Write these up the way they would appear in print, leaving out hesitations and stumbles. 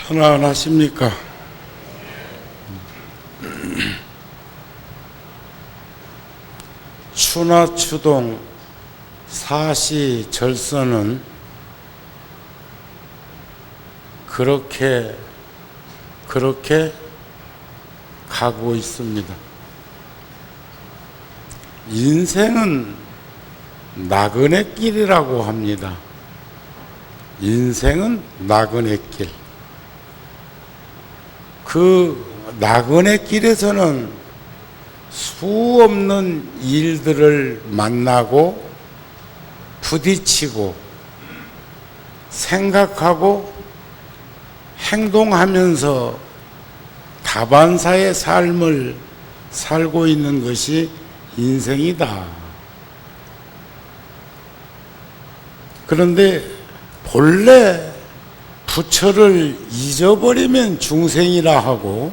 편안하십니까? 추나추동 사시절서는 그렇게 가고 있습니다. 인생은 나그네 길이라고 합니다. 인생은 나그네 길. 그 나그네 길에서는 수없는 일들을 만나고 부딪히고 생각하고 행동하면서 다반사의 삶을 살고 있는 것이 인생이다. 그런데 본래 부처를 잊어버리면 중생이라 하고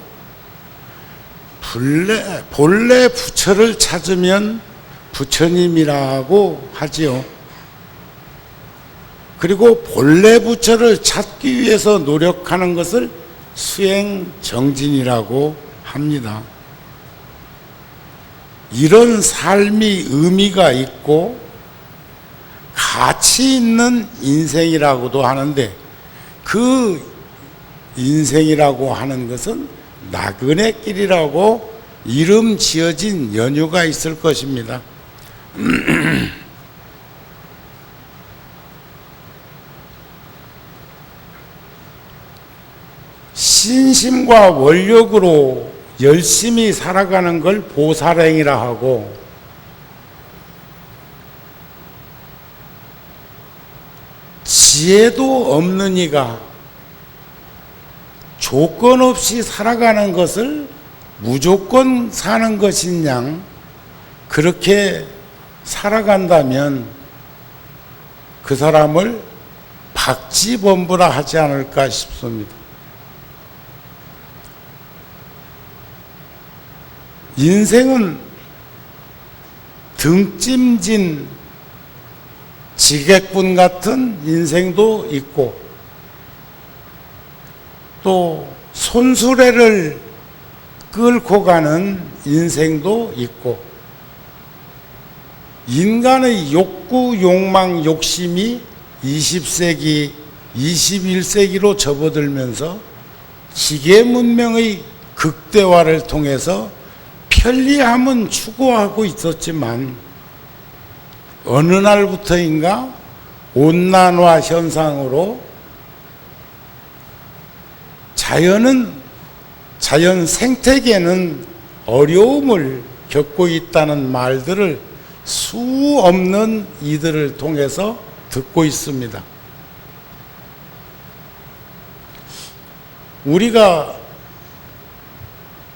본래 부처를 찾으면 부처님이라고 하지요. 그리고 본래 부처를 찾기 위해서 노력하는 것을 수행정진이라고 합니다. 이런 삶이 의미가 있고 가치 있는 인생이라고도 하는데, 그 인생이라고 하는 것은 나그네 길이라고 이름 지어진 연유가 있을 것입니다. 신심과 원력으로 열심히 살아가는 걸 보살행이라 하고, 지혜도 없는 이가 조건 없이 살아가는 것을 무조건 사는 것인 양, 그렇게 살아간다면 그 사람을 박지범부라 하지 않을까 싶습니다. 인생은 등짐진 지객분 같은 인생도 있고, 또 손수레를 끌고 가는 인생도 있고, 인간의 욕구, 욕망, 욕심이 20세기, 21세기로 접어들면서 기계 문명의 극대화를 통해서 편리함은 추구하고 있었지만, 어느 날부터인가 온난화 현상으로 자연 생태계는 어려움을 겪고 있다는 말들을 수 없는 이들을 통해서 듣고 있습니다. 우리가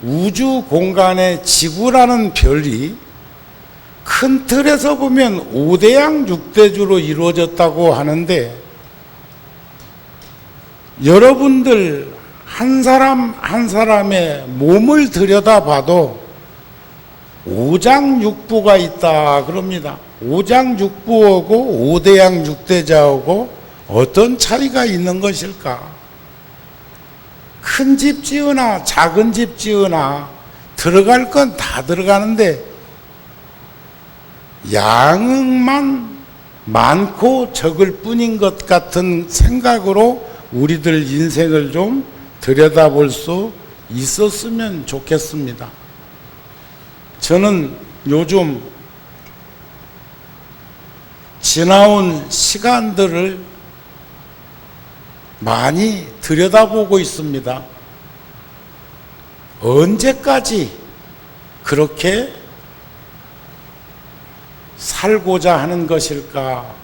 우주 공간의 지구라는 별이 큰 틀에서 보면 5대양 6대주로 이루어졌다고 하는데, 여러분들 한 사람 한 사람의 몸을 들여다봐도 오장육부가 있다 그럽니다. 오장육부하고 5대양 6대자하고 어떤 차이가 있는 것일까? 큰 집 지으나 작은 집 지으나 들어갈 건 다 들어가는데 양만 많고 적을 뿐인 것 같은 생각으로 우리들 인생을 좀 들여다볼 수 있었으면 좋겠습니다. 저는 요즘 지나온 시간들을 많이 들여다보고 있습니다. 언제까지 그렇게 살고자 하는 것일까?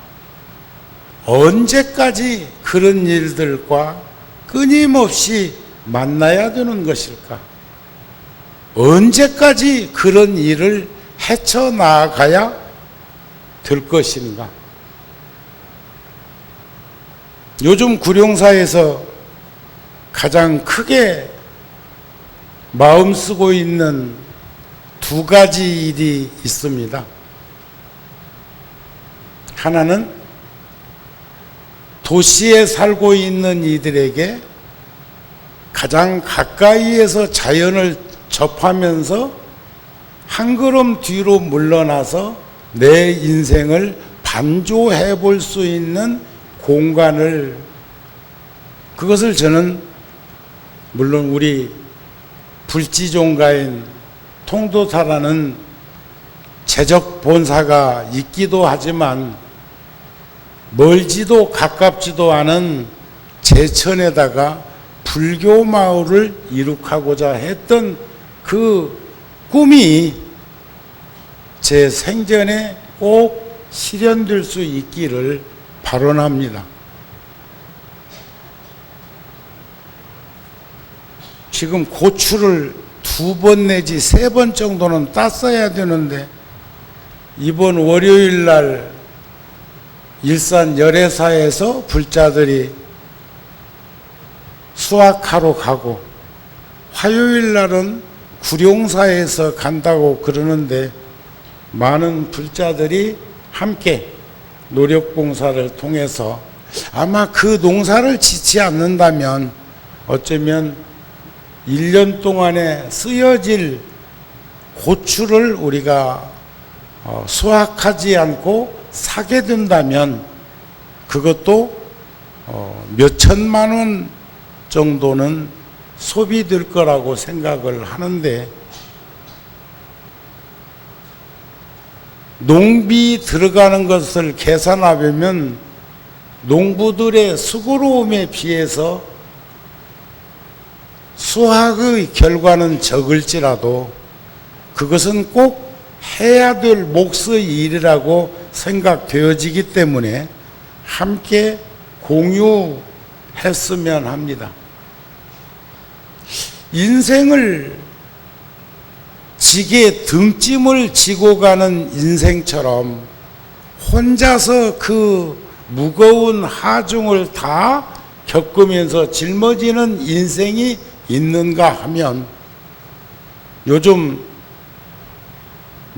언제까지 그런 일들과 끊임없이 만나야 되는 것일까? 언제까지 그런 일을 헤쳐나가야 될 것인가? 요즘 구룡사에서 가장 크게 마음 쓰고 있는 두 가지 일이 있습니다. 하나는 도시에 살고 있는 이들에게 가장 가까이에서 자연을 접하면서 한 걸음 뒤로 물러나서 내 인생을 반조해 볼 수 있는 공간을, 그것을 저는 물론 우리 불지종가인 통도사라는 재적 본사가 있기도 하지만 멀지도 가깝지도 않은 제천에다가 불교 마을을 이룩하고자 했던 그 꿈이 제 생전에 꼭 실현될 수 있기를 발언합니다. 지금 고추를 2번 내지 3번 정도는 땄어야 되는데 이번 월요일 날 일산 열애사에서 불자들이 수확하러 가고 화요일 날은 구룡사에서 간다고 그러는데 많은 불자들이 함께 노력봉사를 통해서 아마 그 농사를 짓지 않는다면 어쩌면 1년 동안에 쓰여질 고추를 우리가 수확하지 않고 사게 된다면 그것도 몇 천만 원 정도는 소비될 거라고 생각을 하는데, 농비 들어가는 것을 계산하면 농부들의 수고로움에 비해서 수확의 결과는 적을지라도 그것은 꼭 해야 될 몫의 일이라고 생각되어지기 때문에 함께 공유했으면 합니다. 인생을 지게 등짐을 지고 가는 인생처럼 혼자서 그 무거운 하중을 다 겪으면서 짊어지는 인생이 있는가 하면, 요즘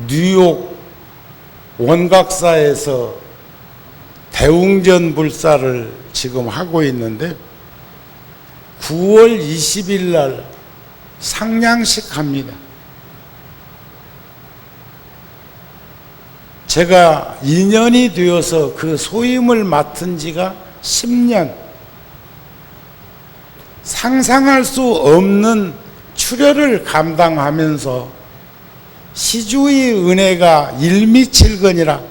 뉴욕 원각사에서 대웅전 불사를 지금 하고 있는데 9월 20일 날 상냥식 합니다. 제가 2년이 되어서 그 소임을 맡은 지가 10년, 상상할 수 없는 출혈을 감당하면서 시주의 은혜가 1미7근이라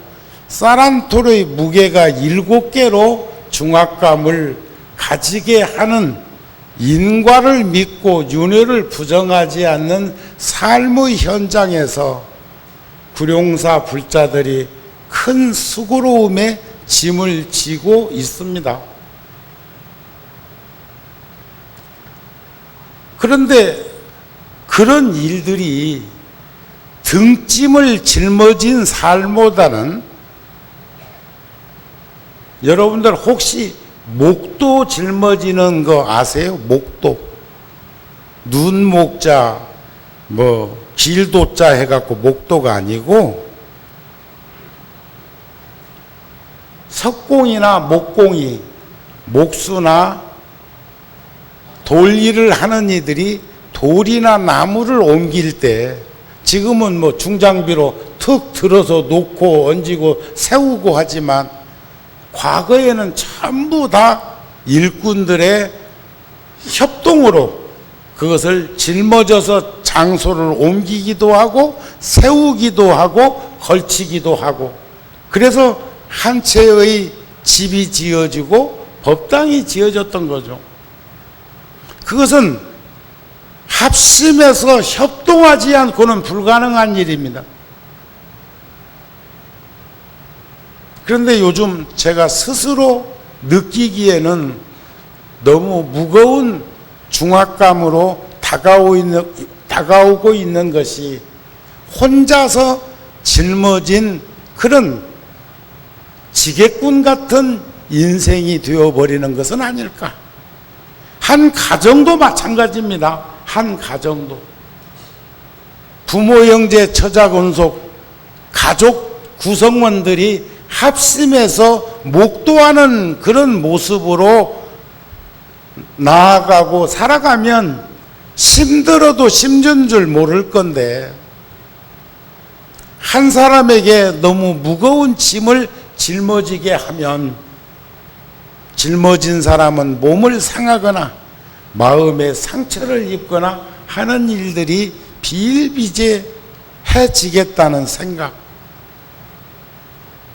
쌀한톨의 무게가 7개로 중압감을 가지게 하는 인과를 믿고 윤회를 부정하지 않는 삶의 현장에서 구룡사 불자들이 큰 수고로움에 짐을 지고 있습니다. 그런데 그런 일들이 등짐을 짊어진 삶보다는, 여러분들 혹시 목도 짊어지는 거 아세요? 목도. 눈목자, 길도자 해갖고 목도가 아니고 석공이나 목공이, 목수나 돌일을 하는 이들이 돌이나 나무를 옮길 때, 지금은 중장비로 툭 들어서 놓고 얹고 세우고 하지만 과거에는 전부 다 일꾼들의 협동으로 그것을 짊어져서 장소를 옮기기도 하고 세우기도 하고 걸치기도 하고, 그래서 한 채의 집이 지어지고 법당이 지어졌던 거죠. 그것은 합심해서 협동하지 않고는 불가능한 일입니다. 그런데 요즘 제가 스스로 느끼기에는 너무 무거운 중압감으로 다가오고 있는 것이 혼자서 짊어진 그런 지게꾼 같은 인생이 되어버리는 것은 아닐까. 한 가정도 마찬가지입니다. 한 가정도. 부모, 형제, 처자, 권속, 가족 구성원들이 합심해서 목도하는 그런 모습으로 나아가고 살아가면 힘들어도 힘든 줄 모를 건데, 한 사람에게 너무 무거운 짐을 짊어지게 하면 짊어진 사람은 몸을 상하거나 마음에 상처를 입거나 하는 일들이 비일비재해지겠다는 생각.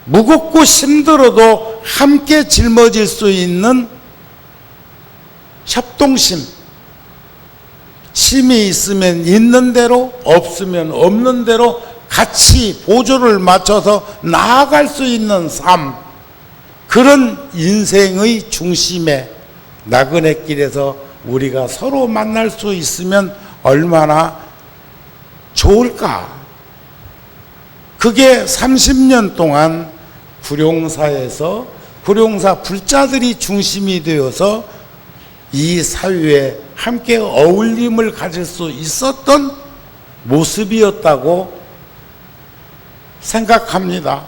무겁고 힘들어도 함께 짊어질 수 있는 협동심, 힘이 있으면 있는 대로, 없으면 없는 대로 같이 보조를 맞춰서 나아갈 수 있는 삶, 그런 인생의 중심에 나그네 길에서 우리가 서로 만날 수 있으면 얼마나 좋을까. 그게 30년 동안 구룡사에서 구룡사 불자들이 중심이 되어서 이 사회에 함께 어울림을 가질 수 있었던 모습이었다고 생각합니다.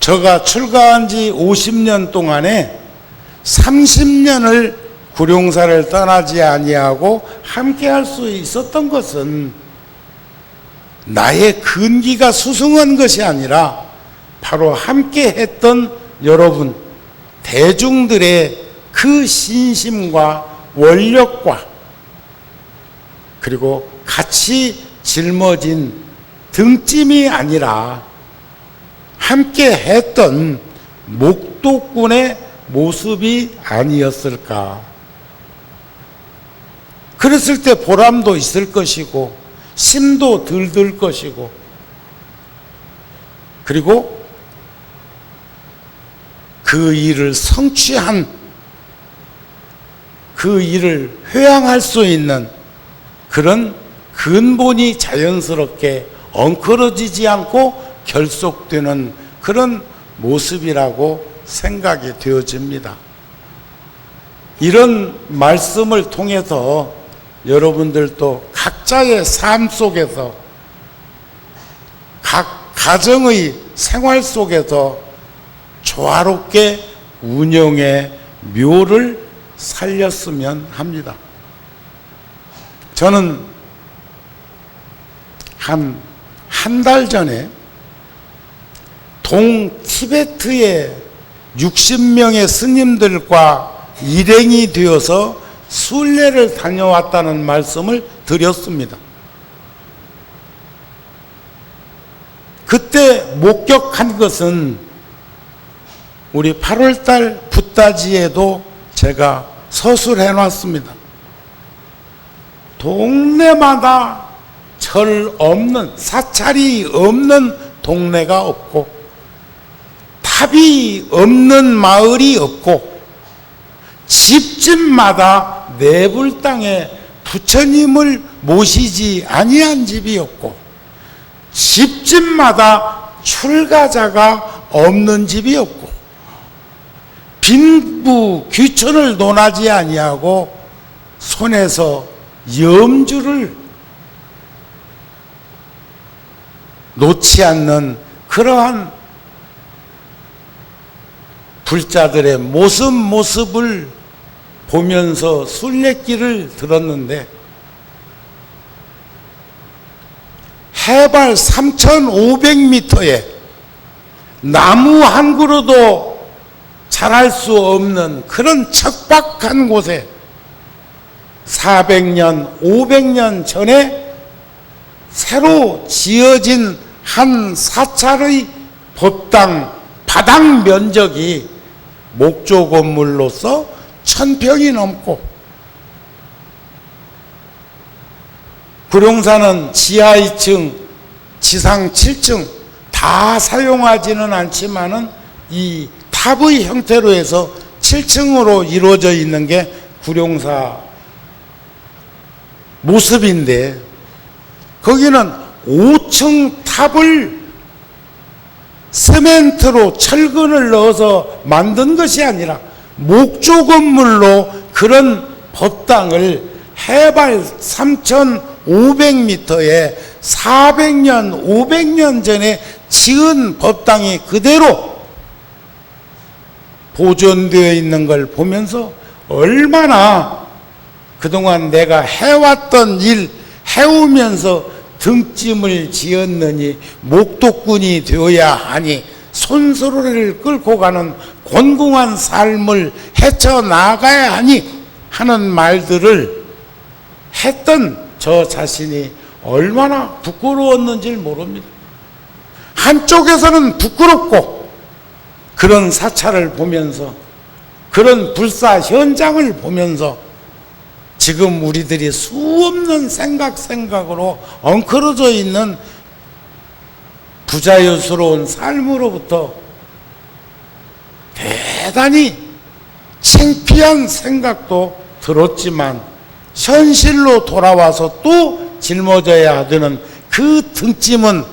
제가 출가한 지 50년 동안에 30년을 구룡사를 떠나지 아니하고 함께 할 수 있었던 것은 나의 근기가 수승한 것이 아니라 바로 함께 했던 여러분, 대중들의 그 신심과 원력과 그리고 같이 짊어진 등짐이 아니라 함께 했던 목도꾼의 모습이 아니었을까. 그랬을 때 보람도 있을 것이고 심도 들들 것이고, 그리고 그 일을 성취한, 그 일을 회양할 수 있는 그런 근본이 자연스럽게 엉클어지지 않고 결속되는 그런 모습이라고 생각이 되어집니다. 이런 말씀을 통해서 여러분들도 각자의 삶 속에서, 각 가정의 생활 속에서 조화롭게 운영의 묘를 살렸으면 합니다. 저는 한 달 전에 동티베트의 60명의 스님들과 일행이 되어서 순례를 다녀왔다는 말씀을 드렸습니다. 그때 목격한 것은 우리 8월달 붓다지에도 제가 서술해 놨습니다. 동네마다 절 없는, 사찰이 없는 동네가 없고 탑이 없는 마을이 없고 집집마다 내불 땅에 부처님을 모시지 아니한 집이 없고 집집마다 출가자가 없는 집이 없고 빈부 귀천을 논하지 아니하고 손에서 염주를 놓지 않는 그러한 불자들의 모습을 보면서 순례길을 들었는데, 해발 3,500m에 나무 한 그루도 자랄 수 없는 그런 척박한 곳에 400년, 500년 전에 새로 지어진 한 사찰의 법당 바닥 면적이 목조 건물로서 1000평이 넘고, 구룡사는 지하 2층, 지상 7층 다 사용하지는 않지만은 이 탑의 형태로 해서 7층으로 이루어져 있는 게 구룡사 모습인데, 거기는 5층 탑을 세멘트로 철근을 넣어서 만든 것이 아니라 목조 건물로 그런 법당을 해발 3,500m에 400년, 500년 전에 지은 법당이 그대로 보존되어 있는 걸 보면서 얼마나 그동안 내가 해왔던 일 해오면서 등짐을 지었느니 목독군이 되어야 하니 손수레를 끌고 가는 곤궁한 삶을 헤쳐나가야 하니 하는 말들을 했던 저 자신이 얼마나 부끄러웠는지 모릅니다. 한쪽에서는 부끄럽고 그런 사찰을 보면서 그런 불사 현장을 보면서 지금 우리들이 수없는 생각으로 엉클어져 있는 부자유스러운 삶으로부터 대단히 창피한 생각도 들었지만 현실로 돌아와서 또 짊어져야 되는 그 등짐은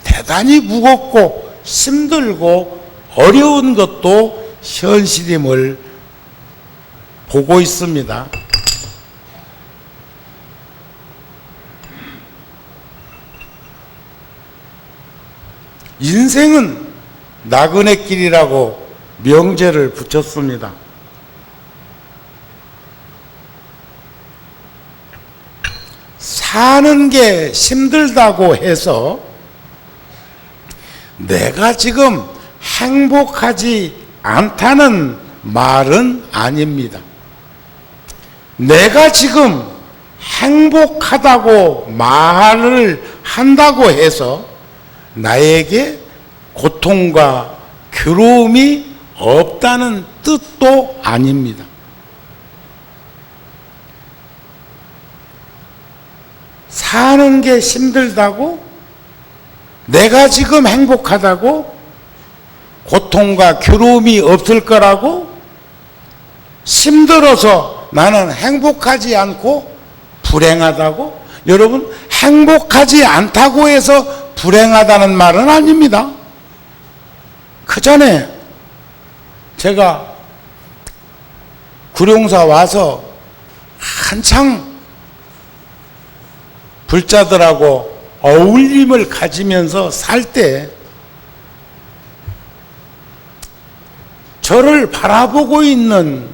대단히 무겁고 힘들고 어려운 것도 현실임을 보고 있습니다. 인생은 나그네 길이라고 명제를 붙였습니다. 사는 게 힘들다고 해서 내가 지금 행복하지 않다는 말은 아닙니다. 내가 지금 행복하다고 말을 한다고 해서 나에게 고통과 괴로움이 없다는 뜻도 아닙니다. 사는 게 힘들다고, 내가 지금 행복하다고, 고통과 괴로움이 없을 거라고, 힘들어서 나는 행복하지 않고 불행하다고, 여러분, 행복하지 않다고 해서 불행하다는 말은 아닙니다. 그 전에 제가 구룡사 와서 한창 불자들하고 어울림을 가지면서 살 때 저를 바라보고 있는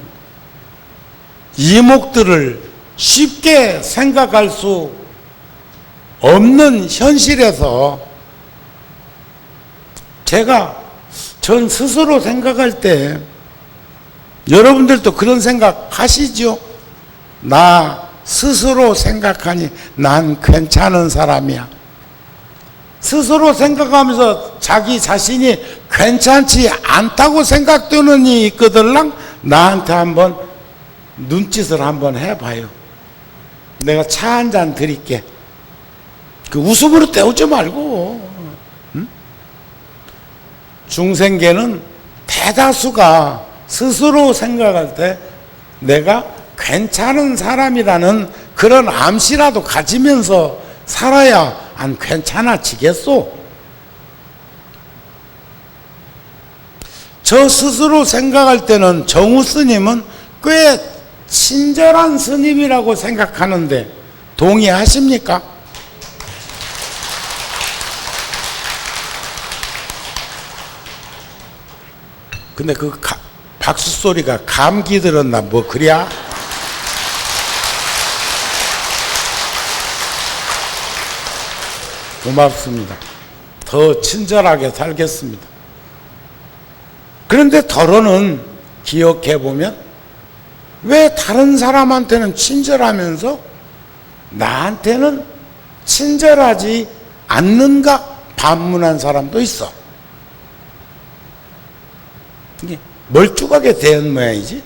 이목들을 쉽게 생각할 수 없는 현실에서 제가 전 스스로 생각할 때 여러분들도 그런 생각 하시죠? 나 스스로 생각하니 난 괜찮은 사람이야. 스스로 생각하면서 자기 자신이 괜찮지 않다고 생각되는 이 있거들랑 나한테 한번 눈짓을 한번 해봐요. 내가 차 한 잔 드릴게. 그 웃음으로 때우지 말고. 응? 중생계는 대다수가 스스로 생각할 때 내가 괜찮은 사람이라는 그런 암시라도 가지면서 살아야 안 괜찮아지겠소? 저 스스로 생각할 때는 정우 스님은 꽤 친절한 스님이라고 생각하는데 동의하십니까? 근데 그 박수 소리가 감기 들었나 뭐 그래야? 고맙습니다. 더 친절하게 살겠습니다. 그런데 더러는 기억해보면 왜 다른 사람한테는 친절하면서 나한테는 친절하지 않는가 반문한 사람도 있어. 이게 멀쭉하게 된 모양이지.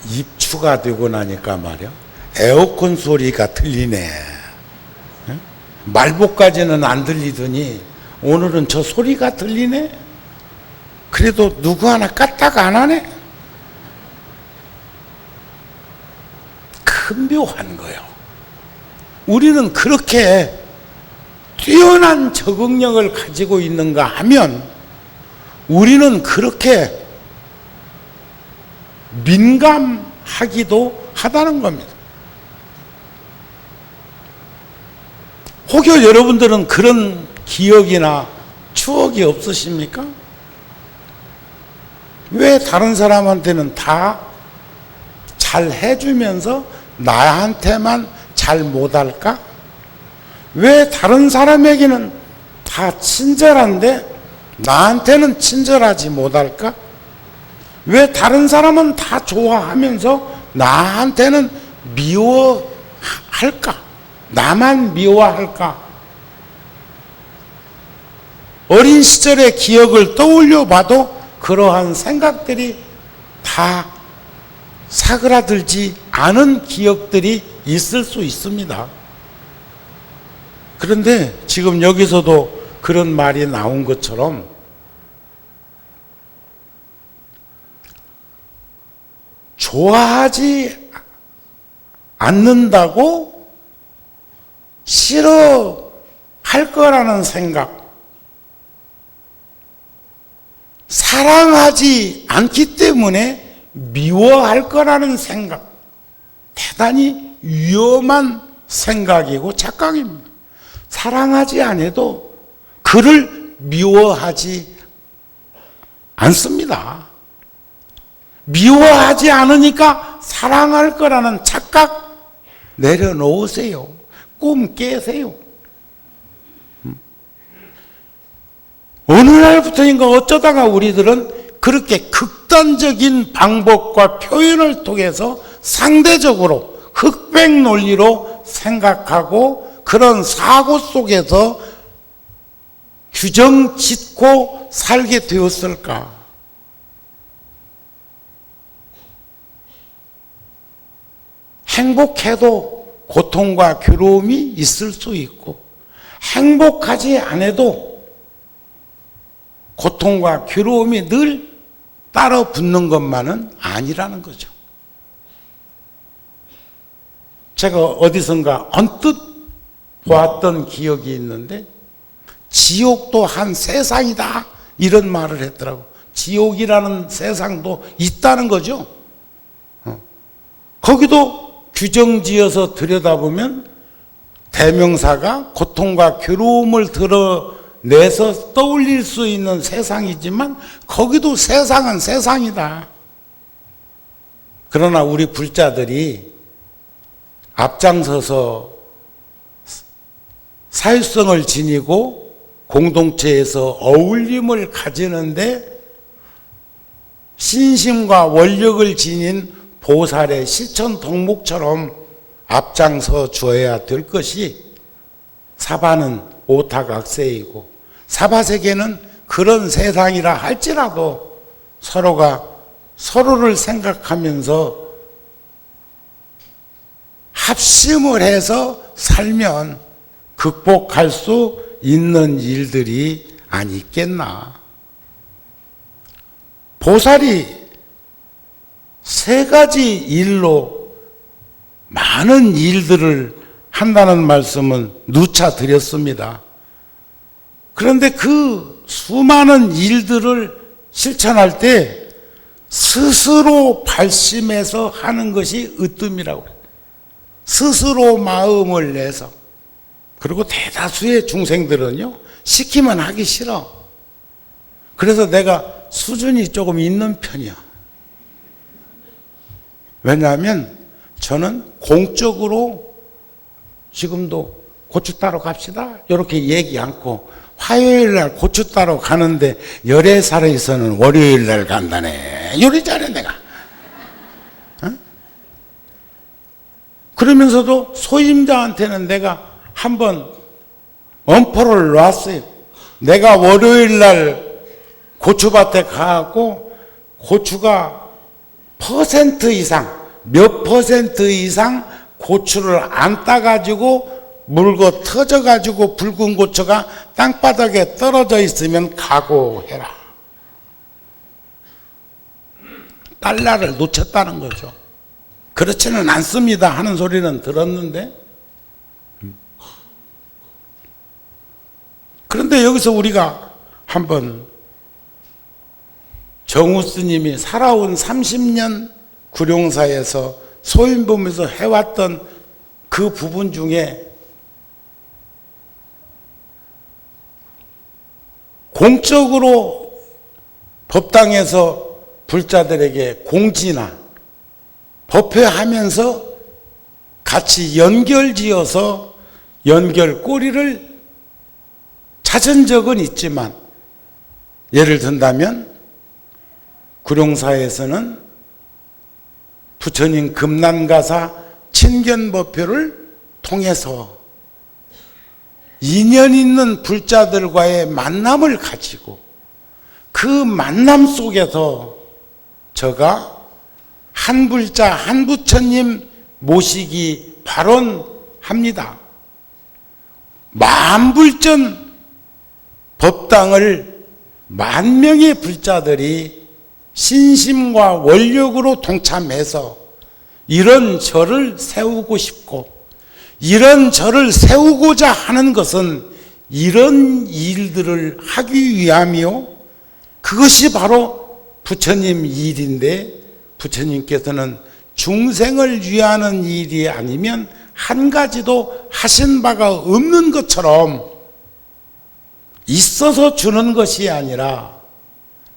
입추가 되고 나니까 말이야 에어컨 소리가 들리네. 말복까지는 안 들리더니 오늘은 저 소리가 들리네. 그래도 누구 하나 까딱 안 하네. 큰 묘한 거예요. 우리는 그렇게 뛰어난 적응력을 가지고 있는가 하면 우리는 그렇게 민감하기도 하다는 겁니다. 혹여 여러분들은 그런 기억이나 추억이 없으십니까? 왜 다른 사람한테는 다 잘 해주면서 나한테만 잘 못할까? 왜 다른 사람에게는 다 친절한데 나한테는 친절하지 못할까? 왜 다른 사람은 다 좋아하면서 나한테는 미워할까? 나만 미워할까? 어린 시절의 기억을 떠올려 봐도 그러한 생각들이 다 사그라들지 않은 기억들이 있을 수 있습니다. 그런데 지금 여기서도 그런 말이 나온 것처럼 좋아하지 않는다고 싫어할 거라는 생각, 사랑하지 않기 때문에 미워할 거라는 생각, 대단히 위험한 생각이고 착각입니다. 사랑하지 않아도 그를 미워하지 않습니다. 미워하지 않으니까 사랑할 거라는 착각 내려놓으세요. 꿈 깨세요. 어느 날부터인가 어쩌다가 우리들은 그렇게 극단적인 방법과 표현을 통해서 상대적으로 흑백 논리로 생각하고 그런 사고 속에서 규정 짓고 살게 되었을까? 행복해도 고통과 괴로움이 있을 수 있고 행복하지 않아도 고통과 괴로움이 늘 따라 붙는 것만은 아니라는 거죠. 제가 어디선가 언뜻 보았던 기억이 있는데 지옥도 한 세상이다 이런 말을 했더라고. 지옥이라는 세상도 있다는 거죠. 거기도 규정지어서 들여다보면 대명사가 고통과 괴로움을 드러내서 떠올릴 수 있는 세상이지만 거기도 세상은 세상이다. 그러나 우리 불자들이 앞장서서 사회성을 지니고 공동체에서 어울림을 가지는데 신심과 원력을 지닌 보살의 실천 덕목처럼 앞장서 줘야 될 것이 사바는 오타각세이고 사바세계는 그런 세상이라 할지라도 서로가 서로를 생각하면서 합심을 해서 살면 극복할 수 있는 일들이 아니겠나. 보살이 세 가지 일로 많은 일들을 한다는 말씀은 누차 드렸습니다. 그런데 그 수많은 일들을 실천할 때 스스로 발심해서 하는 것이 으뜸이라고 해요. 스스로 마음을 내서. 그리고 대다수의 중생들은요, 시키면 하기 싫어. 그래서 내가 수준이 조금 있는 편이야. 왜냐하면 저는 공적으로 지금도 고추 따러 갑시다 이렇게 얘기 않고 화요일 날 고추 따러 가는데 열애살에서는 월요일 날 간다네. 요리 잘해 내가. 어? 그러면서도 소임자한테는 내가 한번 엄포를 놨어요. 내가 월요일 날 고추밭에 가고 고추가 퍼센트 이상, 몇 퍼센트 이상 고추를 안 따가지고 물고 터져가지고 붉은 고추가 땅바닥에 떨어져 있으면 각오해라. 달러를 놓쳤다는 거죠. 그렇지는 않습니다 하는 소리는 들었는데, 그런데 여기서 우리가 한번 정우 스님이 살아온 30년 구룡사에서 소인 보면서 해왔던 그 부분 중에 공적으로 법당에서 불자들에게 공지나 법회하면서 같이 연결지어서 연결 꼬리를 찾은 적은 있지만, 예를 든다면 구룡사에서는 부처님 금난가사 친견법회를 통해서 인연 있는 불자들과의 만남을 가지고 그 만남 속에서 제가 한 불자 한 부처님 모시기 발언합니다. 만불전 법당을 만 명의 불자들이 신심과 원력으로 동참해서 이런 절을 세우고 싶고, 이런 절을 세우고자 하는 것은 이런 일들을 하기 위함이요, 그것이 바로 부처님 일인데, 부처님께서는 중생을 위하는 일이 아니면 한 가지도 하신 바가 없는 것처럼 있어서 주는 것이 아니라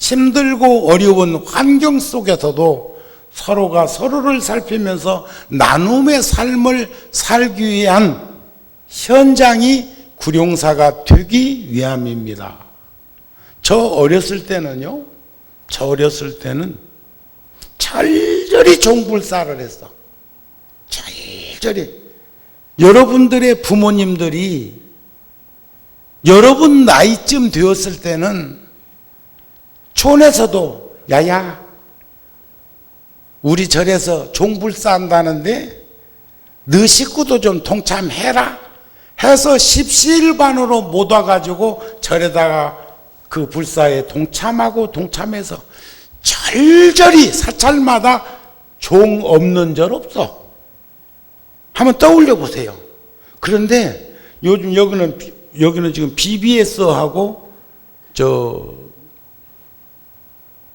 힘들고 어려운 환경 속에서도 서로가 서로를 살피면서 나눔의 삶을 살기 위한 현장이 구룡사가 되기 위함입니다. 저 어렸을 때는 절절히 종불사를 했어. 절절히. 여러분들의 부모님들이 여러분 나이쯤 되었을 때는 촌에서도 야야 우리 절에서 종불사 한다는데 너 식구도 좀 동참해라 해서 십시일반으로 못 와가지고 절에다가 그 불사에 동참해서 절절히 사찰마다 종 없는 절 없어. 한번 떠올려 보세요. 그런데 요즘 여기는 지금 BBS하고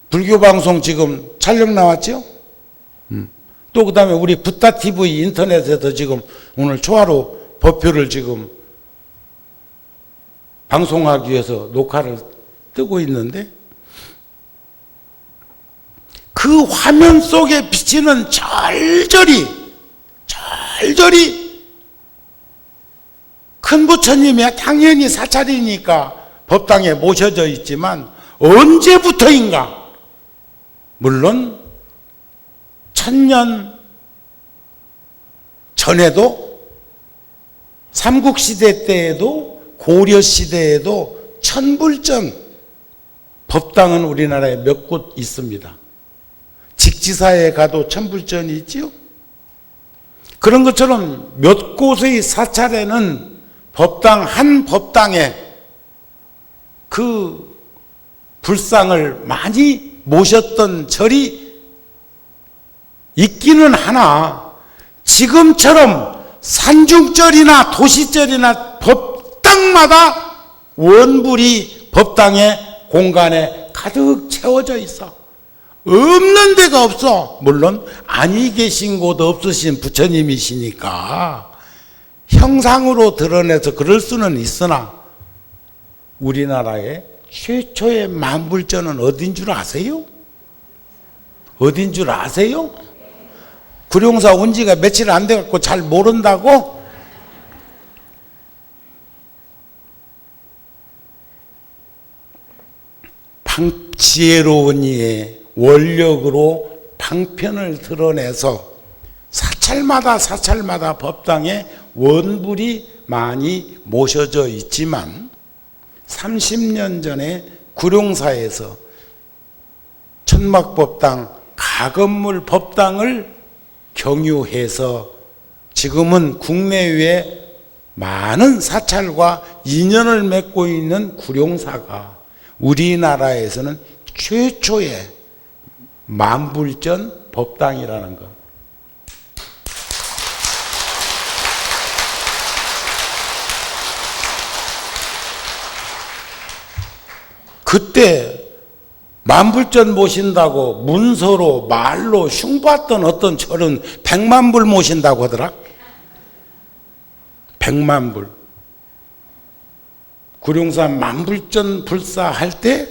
불교 방송 지금 촬영 나왔죠? 또 그다음에 우리 붓다 TV 인터넷에서 지금 오늘 초하루 법표를 지금 방송하기 위해서 녹화를 뜨고 있는데, 그 화면 속에 비치는 절절히 큰 부처님이 당연히 사찰이니까 법당에 모셔져 있지만 언제부터인가, 물론 1000년 전에도 삼국시대 때에도 고려시대에도 천불전 법당은 우리나라에 몇 곳 있습니다. 직지사에 가도 천불전이 있지요. 그런 것처럼 몇 곳의 사찰에는 한 법당에 그 불상을 많이 모셨던 절이 있기는 하나, 지금처럼 산중절이나 도시절이나 법당마다 원불이 법당의 공간에 가득 채워져 있어. 없는 데가 없어. 물론 아니 계신 곳 없으신 부처님이시니까 형상으로 드러내서 그럴 수는 있으나, 우리나라의 최초의 만불전은 어딘 줄 아세요? 어딘 줄 아세요? 구룡사 온 지가 며칠 안 돼갖고 잘 모른다고? 지혜로운 이의 원력으로 방편을 드러내서 사찰마다 법당에 원불이 많이 모셔져 있지만, 30년 전에 구룡사에서 천막법당, 가건물 법당을 경유해서 지금은 국내외에 많은 사찰과 인연을 맺고 있는 구룡사가 우리나라에서는 최초의 만불전 법당이라는 것. 그때 만불전 모신다고 문서로 말로 흉봤던 어떤 절은 100만불 모신다고 하더라. 100만불. 구룡산 만불전 불사할 때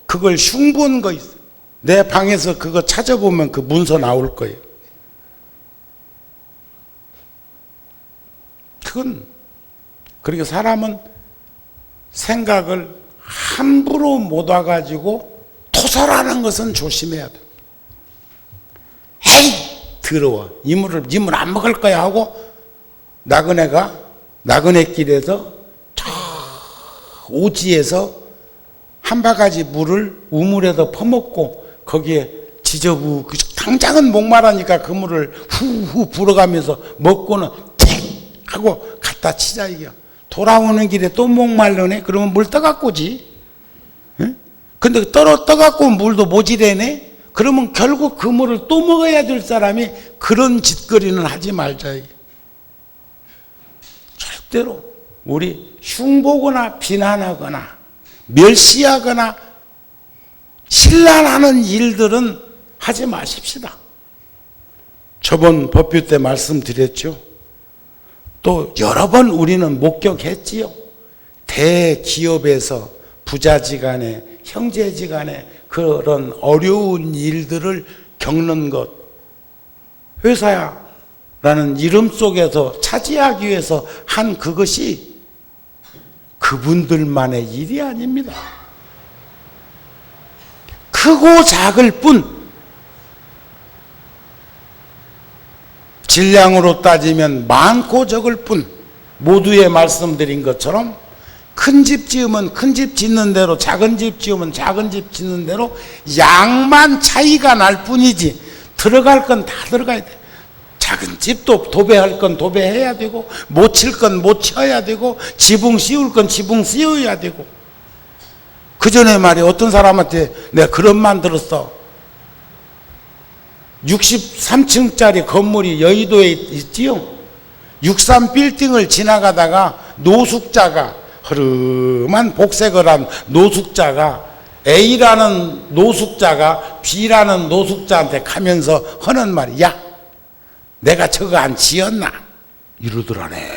그걸 흉본 거 있어요. 내 방에서 그거 찾아보면 그 문서 나올 거예요. 그건, 그러니까 사람은 생각을 함부로 못 와가지고 토설하는 것은 조심해야 돼. 에이, 더러워. 이물 안 먹을 거야 하고 나그네가 나그네길에서 저 오지에서 한 바가지 물을 우물에다 퍼먹고 거기에 지저부 당장은 목마르니까 그 물을 후후 불어가면서 먹고는 택 하고 갖다 치자 이게. 돌아오는 길에 또 목말르네. 그러면 물 떠갖고지. 응? 근데 떠갖고 물도 모지래네. 그러면 결국 그 물을 또 먹어야 될 사람이 그런 짓거리는 하지 말자. 절대로 우리 흉보거나 비난하거나 멸시하거나 신란하는 일들은 하지 마십시다. 저번 법규 때 말씀드렸죠. 또 여러 번 우리는 목격했지요. 대기업에서 부자지간에 형제지간에 그런 어려운 일들을 겪는 것, 회사라는 이름 속에서 차지하기 위해서 한 그것이 그분들만의 일이 아닙니다. 크고 작을 뿐, 질량으로 따지면 많고 적을 뿐, 모두에 말씀드린 것처럼 큰 집 지으면 큰 집 짓는 대로, 작은 집 지으면 작은 집 짓는 대로 양만 차이가 날 뿐이지 들어갈 건 다 들어가야 돼. 작은 집도 도배할 건 도배해야 되고, 못 칠 건 못 쳐야 되고, 지붕 씌울 건 지붕 씌워야 되고. 그 전에 말이야, 어떤 사람한테 내가 그런 말 들었어. 63층짜리 건물이 여의도에 있지요. 63빌딩을 지나가다가 노숙자가, 허름한 복색을 한 노숙자가, A라는 노숙자가 B라는 노숙자한테 가면서 하는 말이, 야, 내가 저거 안 지었나? 이러더라네.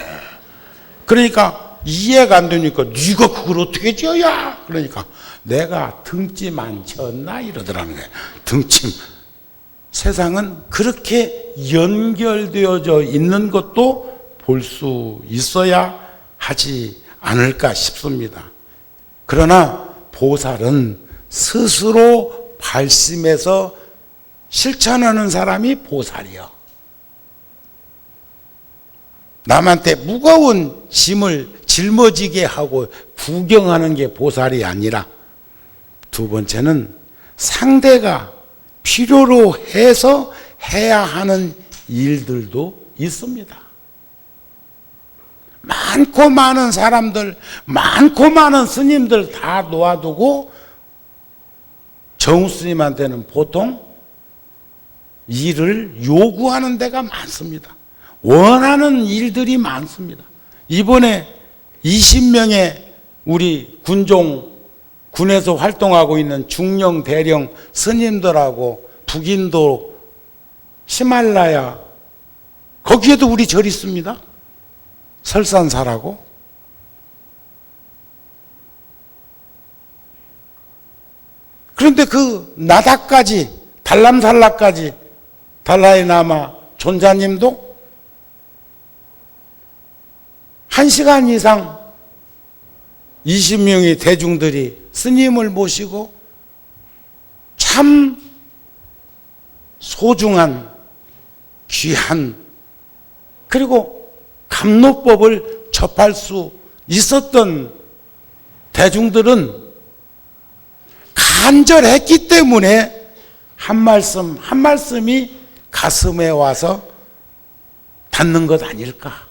그러니까 이해가 안 되니까 네가 그걸 어떻게 지어야? 그러니까 내가 등짐 안 쳤나? 이러더라는 거예요. 등짐. 세상은 그렇게 연결되어져 있는 것도 볼 수 있어야 하지 않을까 싶습니다. 그러나 보살은 스스로 발심해서 실천하는 사람이 보살이요. 남한테 무거운 짐을 짊어지게 하고 구경하는 게 보살이 아니라, 두 번째는 상대가 필요로 해서 해야 하는 일들도 있습니다. 많고 많은 사람들, 많고 많은 스님들 다 놓아두고 정우 스님한테는 보통 일을 요구하는 데가 많습니다. 원하는 일들이 많습니다. 이번에 20명의 우리 군에서 활동하고 있는 중령, 대령 스님들하고 북인도 히말라야, 거기에도 우리 절 있습니다. 설산사라고. 그런데 그 나다까지, 달람살라까지 달라이라마 존자님도 1시간 이상 20명의 대중들이 스님을 모시고 참 소중한, 귀한, 그리고 감로법을 접할 수 있었던 대중들은 간절했기 때문에 한 말씀 한 말씀이 가슴에 와서 닿는 것 아닐까.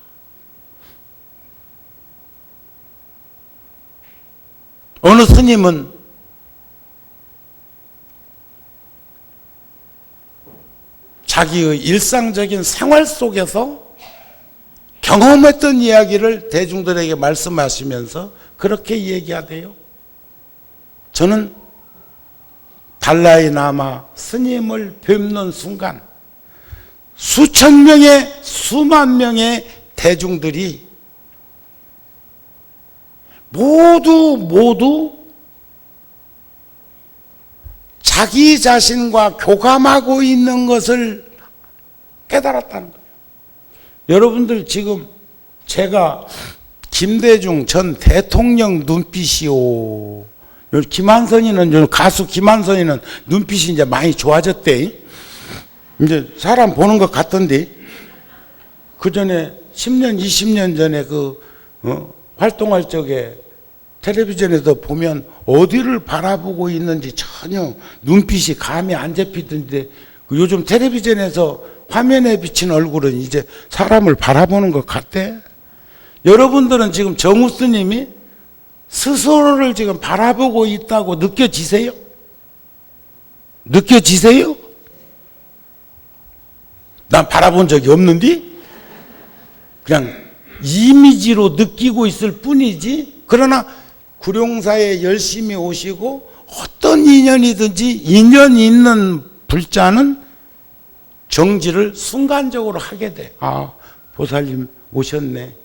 어느 스님은 자기의 일상적인 생활 속에서 경험했던 이야기를 대중들에게 말씀하시면서 그렇게 얘기하대요. 저는 달라이라마 스님을 뵙는 순간 수천 명의, 수만 명의 대중들이 모두 자기 자신과 교감하고 있는 것을 깨달았다는 거예요. 여러분들 지금 제가 김대중 전 대통령 눈빛이요. 김한선이는, 가수 김한선이는 눈빛이 이제 많이 좋아졌대. 이제 사람 보는 것 같던데. 그 전에 10년, 20년 전에 활동할 적에 텔레비전에서 보면 어디를 바라보고 있는지 전혀 눈빛이 감이 안 잡히던데, 요즘 텔레비전에서 화면에 비친 얼굴은 이제 사람을 바라보는 것 같대. 여러분들은 지금 정우 스님이 스스로를 지금 바라보고 있다고 느껴지세요? 느껴지세요? 난 바라본 적이 없는데? 그냥 이미지로 느끼고 있을 뿐이지. 그러나 구룡사에 열심히 오시고 어떤 인연이든지 인연 있는 불자는 정지를 순간적으로 하게 돼. 아, 보살님 오셨네.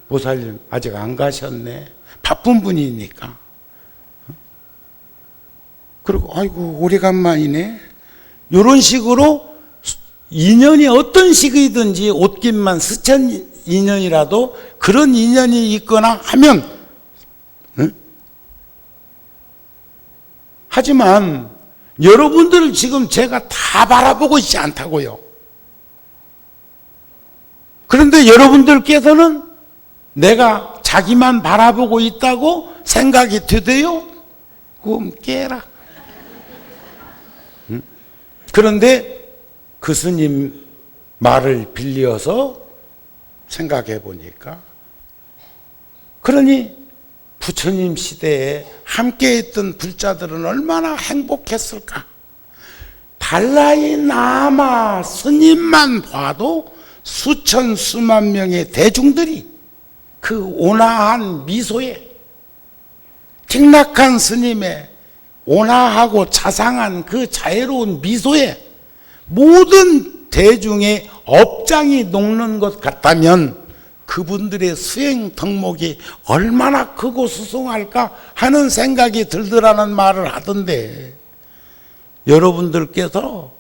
보살님 아직 안 가셨네. 바쁜 분이니까. 그리고 아이고 오래간만이네. 이런 식으로 인연이 어떤 식이든지 옷깃만 스천 인연이라도 그런 인연이 있거나 하면, 하지만 여러분들을 지금 제가 다 바라보고 있지 않다고요. 그런데 여러분들께서는 내가 자기만 바라보고 있다고 생각이 드대요? 꿈 깨라. 그런데 그 스님 말을 빌려서 생각해 보니까, 그러니 부처님 시대에 함께 있던 불자들은 얼마나 행복했을까. 달라이 라마 스님만 봐도 수천 수만 명의 대중들이 그 온화한 미소에, 틱낙한 스님의 온화하고 자상한 그 자애로운 미소에 모든 대중의 업장이 녹는 것 같다면 그분들의 수행 덕목이 얼마나 크고 수승할까 하는 생각이 들더라는 말을 하던데, 여러분들께서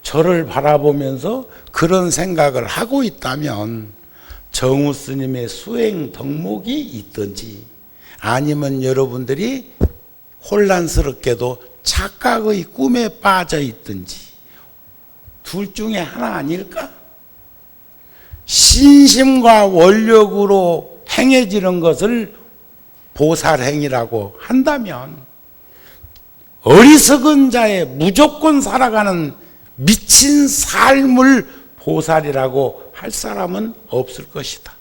저를 바라보면서 그런 생각을 하고 있다면 정우 스님의 수행 덕목이 있든지, 아니면 여러분들이 혼란스럽게도 착각의 꿈에 빠져 있든지 둘 중에 하나 아닐까? 신심과 원력으로 행해지는 것을 보살행위라고 한다면 어리석은 자의 무조건 살아가는 미친 삶을 보살이라고 할 사람은 없을 것이다.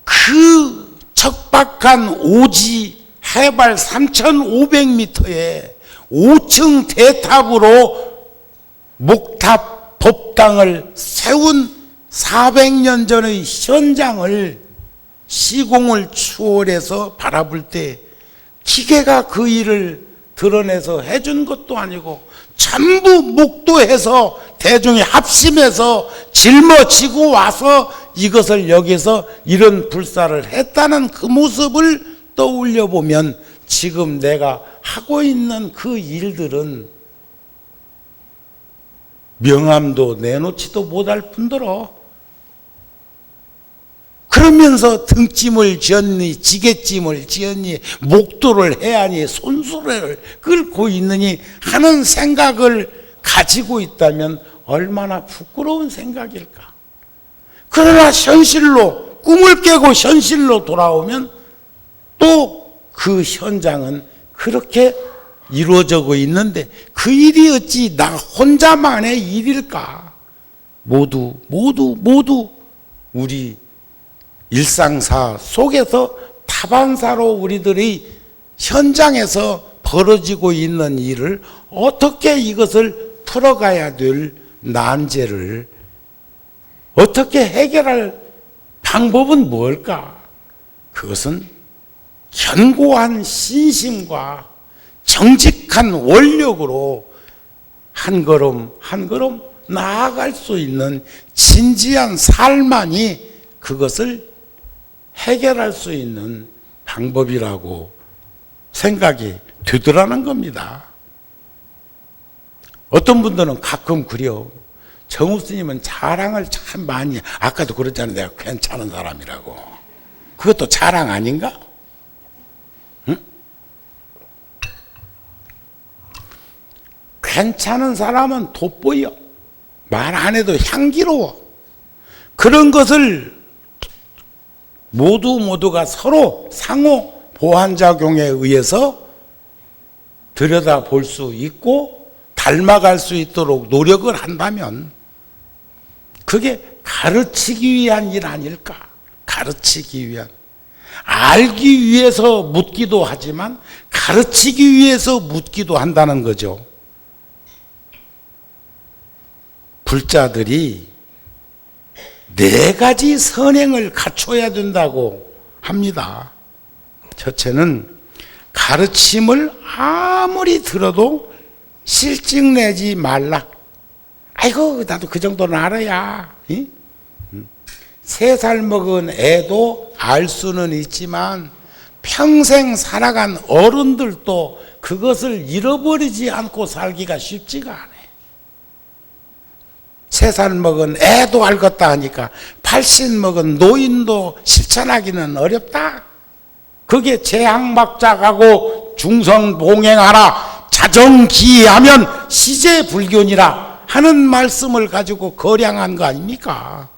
그 척박한 오지 해발 3,500m에 5층 대탑으로 목탑 법당을 세운 400년 전의 현장을 시공을 추월해서 바라볼 때 기계가 그 일을 드러내서 해준 것도 아니고 전부 목도해서 대중이 합심해서 짊어지고 와서 이것을 여기서 이런 불사를 했다는 그 모습을 떠올려 보면 지금 내가 하고 있는 그 일들은 명함도 내놓지도 못할 뿐더러, 그러면서 등짐을 지었니, 지게짐을 지었니, 목도를 해야니, 손수레를 끌고 있느니 하는 생각을 가지고 있다면 얼마나 부끄러운 생각일까. 그러나 현실로, 꿈을 깨고 현실로 돌아오면 또 그 현장은 그렇게 이루어지고 있는데 그 일이 어찌 나 혼자만의 일일까. 모두 우리 일상사 속에서 다반사로 우리들이 현장에서 벌어지고 있는 일을 어떻게 이것을 풀어가야 될 난제를 어떻게 해결할 방법은 뭘까? 그것은 견고한 신심과 정직한 원력으로 한 걸음 한 걸음 나아갈 수 있는 진지한 삶만이 그것을 해결할 수 있는 방법이라고 생각이 되더라는 겁니다. 어떤 분들은 가끔 그려. 정우 스님은 자랑을 참 많이 해. 아까도 그랬잖아요. 내가 괜찮은 사람이라고. 그것도 자랑 아닌가? 응? 괜찮은 사람은 돋보여. 말 안 해도 향기로워. 그런 것을 모두가 서로 상호 보완작용에 의해서 들여다볼 수 있고 닮아갈 수 있도록 노력을 한다면 그게 가르치기 위한 일 아닐까? 가르치기 위한. 알기 위해서 묻기도 하지만 가르치기 위해서 묻기도 한다는 거죠. 불자들이 4가지 선행을 갖춰야 된다고 합니다. 첫째는 가르침을 아무리 들어도 실증 내지 말라. 아이고 나도 그 정도는 알아야. 3살 먹은 애도 알 수는 있지만 평생 살아간 어른들도 그것을 잃어버리지 않고 살기가 쉽지가 않아요. 3살 먹은 애도 알겠다 하니까 80 먹은 노인도 실천하기는 어렵다. 그게 재앙막작하고 중성봉행하라 자정기하면 시제불견이라 하는 말씀을 가지고 거량한 거 아닙니까?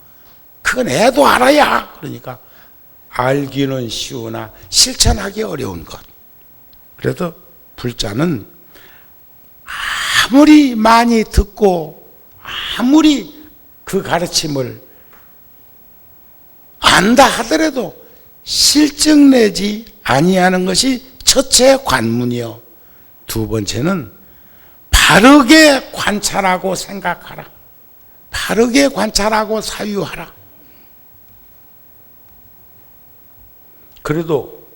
그건 애도 알아야. 그러니까 알기는 쉬우나 실천하기 어려운 것. 그래도 불자는 아무리 많이 듣고 아무리 그 가르침을 안다 하더라도 실증 내지 아니하는 것이 첫째 관문이요. 2번째는 바르게 관찰하고 생각하라. 바르게 관찰하고 사유하라. 그래도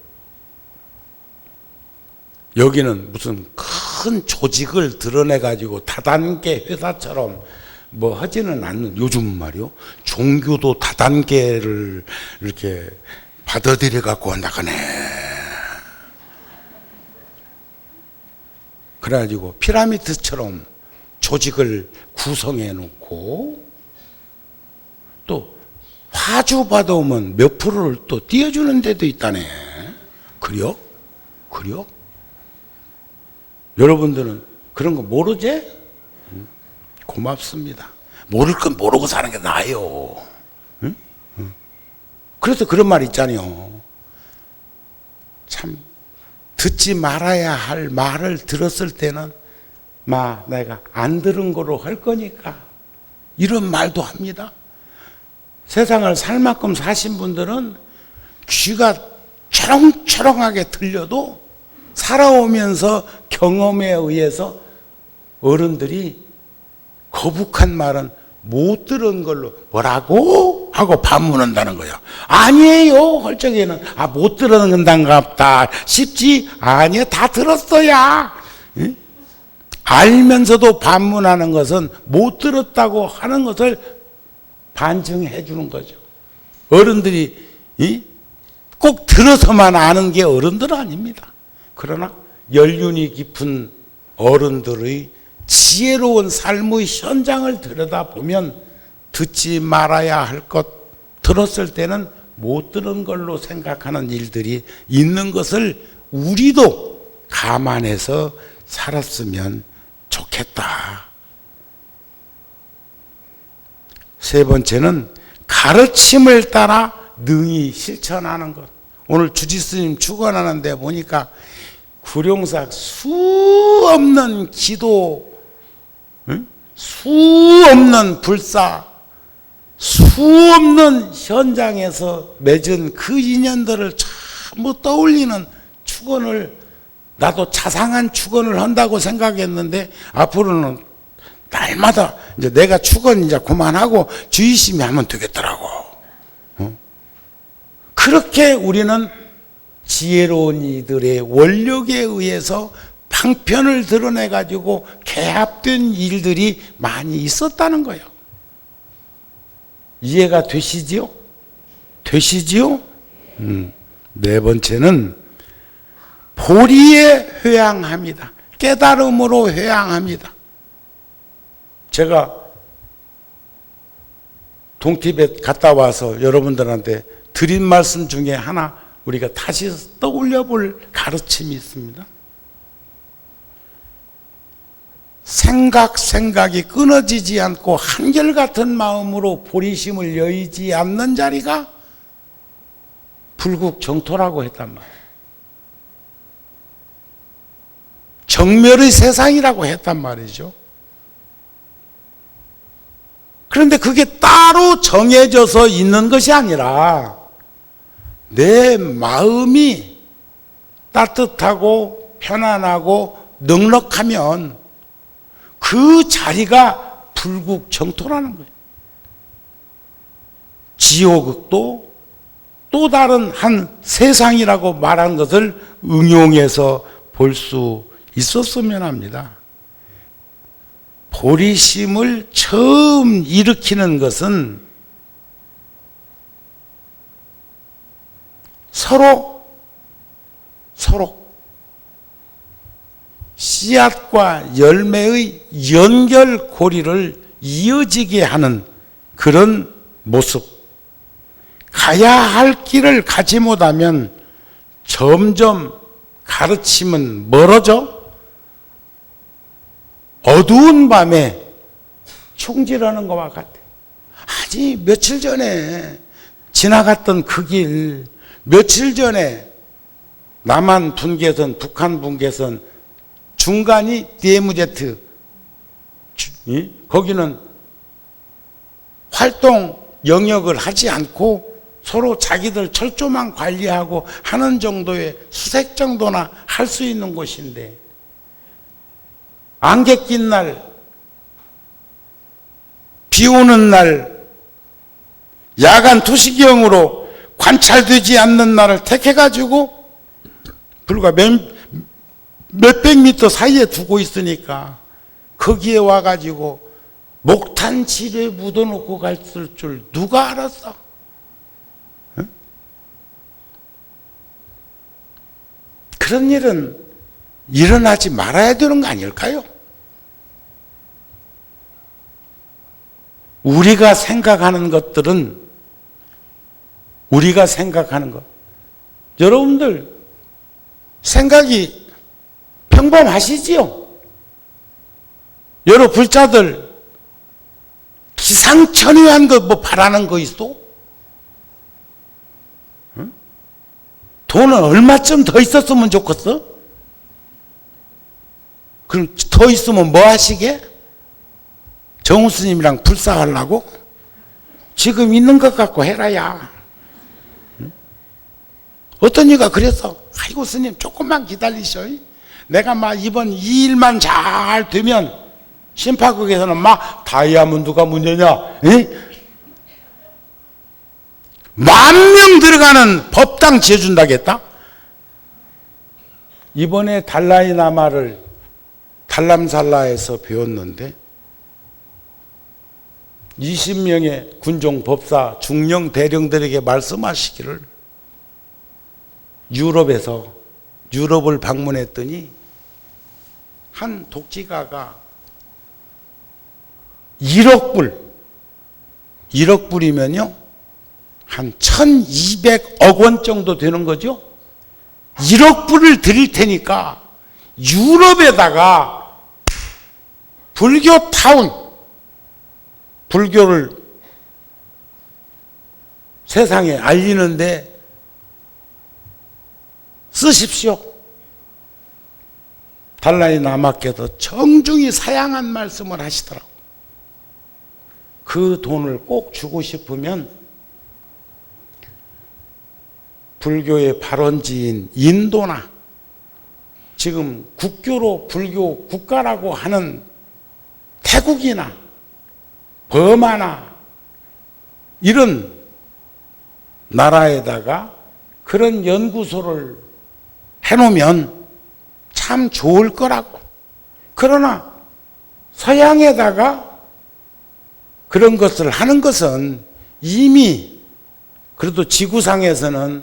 여기는 무슨 큰 조직을 드러내가지고 다단계 회사처럼 뭐 하지는 않는, 요즘 말이요. 종교도 다단계를 이렇게 받아들여 갖고 한다거네. 그래가지고 피라미드처럼 조직을 구성해 놓고 또 화주 받아오면 몇 프로를 또 띄워주는 데도 있다네. 그래요? 그래요? 여러분들은 그런 거 모르지? 고맙습니다. 모를 건 모르고 사는 게 나아요. 응? 그래서 그런 말 있잖아요. 참 듣지 말아야 할 말을 들었을 때는 내가 안 들은 거로 할 거니까 이런 말도 합니다. 세상을 살 만큼 사신 분들은 귀가 초롱초롱하게 들려도 살아오면서 경험에 의해서 어른들이 거북한 말은 못 들은 걸로 뭐라고? 하고 반문한다는 거예요. 아니에요. 할 적에는 못 들었는단갑다 싶지. 아니요. 다 들었어야. 응? 알면서도 반문하는 것은 못 들었다고 하는 것을 반증해 주는 거죠. 어른들이 꼭 들어서만 아는 게 어른들 아닙니다. 그러나 연륜이 깊은 어른들의 지혜로운 삶의 현장을 들여다보면 듣지 말아야 할 것, 들었을 때는 못 들은 걸로 생각하는 일들이 있는 것을 우리도 감안해서 살았으면 좋겠다. 3번째는 가르침을 따라 능히 실천하는 것. 오늘 주지스님 축원하는 데 보니까 구룡사 수 없는 기도, 수 없는 불사, 수 없는 현장에서 맺은 그 인연들을 전부 떠올리는 축원을, 나도 자상한 축원을 한다고 생각했는데 앞으로는 날마다 이제 내가 축원 이제 그만하고 주의심이 하면 되겠더라고. 그렇게 우리는 지혜로운 이들의 원력에 의해서 방편을 드러내 가지고 개합된 일들이 많이 있었다는 거예요. 이해가 되시지요? 되시지요? 네 번째는 보리에 회양합니다. 깨달음으로 회양합니다. 제가 동티벳 갔다 와서 여러분들한테 드린 말씀 중에 하나 우리가 다시 떠올려 볼 가르침이 있습니다. 생각이 끊어지지 않고 한결같은 마음으로 보리심을 여의지 않는 자리가 불국정토라고 했단 말이에요. 정멸의 세상이라고 했단 말이죠. 그런데 그게 따로 정해져서 있는 것이 아니라 내 마음이 따뜻하고 편안하고 넉넉하면 그 자리가 불국정토라는 거예요. 지옥도 또 다른 한 세상이라고 말한 것을 응용해서 볼 수 있었으면 합니다. 보리심을 처음 일으키는 것은 서로 씨앗과 열매의 연결고리를 이어지게 하는 그런 모습. 가야 할 길을 가지 못하면 점점 가르침은 멀어져 어두운 밤에 충질하는 것과 같아. 아니 며칠 전에 지나갔던 그 길, 며칠 전에 남한 분계선, 북한 분계선 중간이 DMZ, 거기는 활동 영역을 하지 않고 서로 자기들 철조망 관리하고 하는 정도의 수색 정도나 할 수 있는 곳인데 안개 낀 날, 비 오는 날, 야간 투시경으로 관찰되지 않는 날을 택해가지고 불과 몇백 미터 사이에 두고 있으니까 거기에 와가지고 목탄 지뢰 묻어놓고 갔을 줄 누가 알았어? 응? 그런 일은 일어나지 말아야 되는 거 아닐까요? 우리가 생각하는 것들은 우리가 생각하는 것. 여러분들 생각이 평범하시지요? 여러 불자들 기상천외한 거 뭐 바라는 거 있어? 응? 돈은 얼마쯤 더 있었으면 좋겠어? 그럼 더 있으면 뭐 하시게? 정우 스님이랑 불사하려고? 지금 있는 것 갖고 해라야. 응? 어떤 이가 그랬어. 아이고 스님 조금만 기다리셔. 내가 막 이번 이 일만 잘 되면 심파국에서는 막 다이아몬드가 문제냐? 10,000명 들어가는 법당 지어준다겠다? 이번에 달라이라마를 달람살라에서 배웠는데 20명의 군종 법사 중령 대령들에게 말씀하시기를 유럽을 방문했더니 한 독지가가 1억 불이면요 한 1200억 원 정도 되는 거죠. 1억 불을 드릴 테니까 유럽에다가 불교 타운, 불교를 세상에 알리는데 쓰십시오. 달라이라마께서 정중히 사양한 말씀을 하시더라고. 그 돈을 꼭 주고 싶으면 불교의 발원지인 인도나 지금 국교로 불교 국가라고 하는 태국이나 버마나 이런 나라에다가 그런 연구소를 해놓으면 참 좋을 거라고. 그러나 서양에다가 그런 것을 하는 것은 이미 그래도 지구상에서는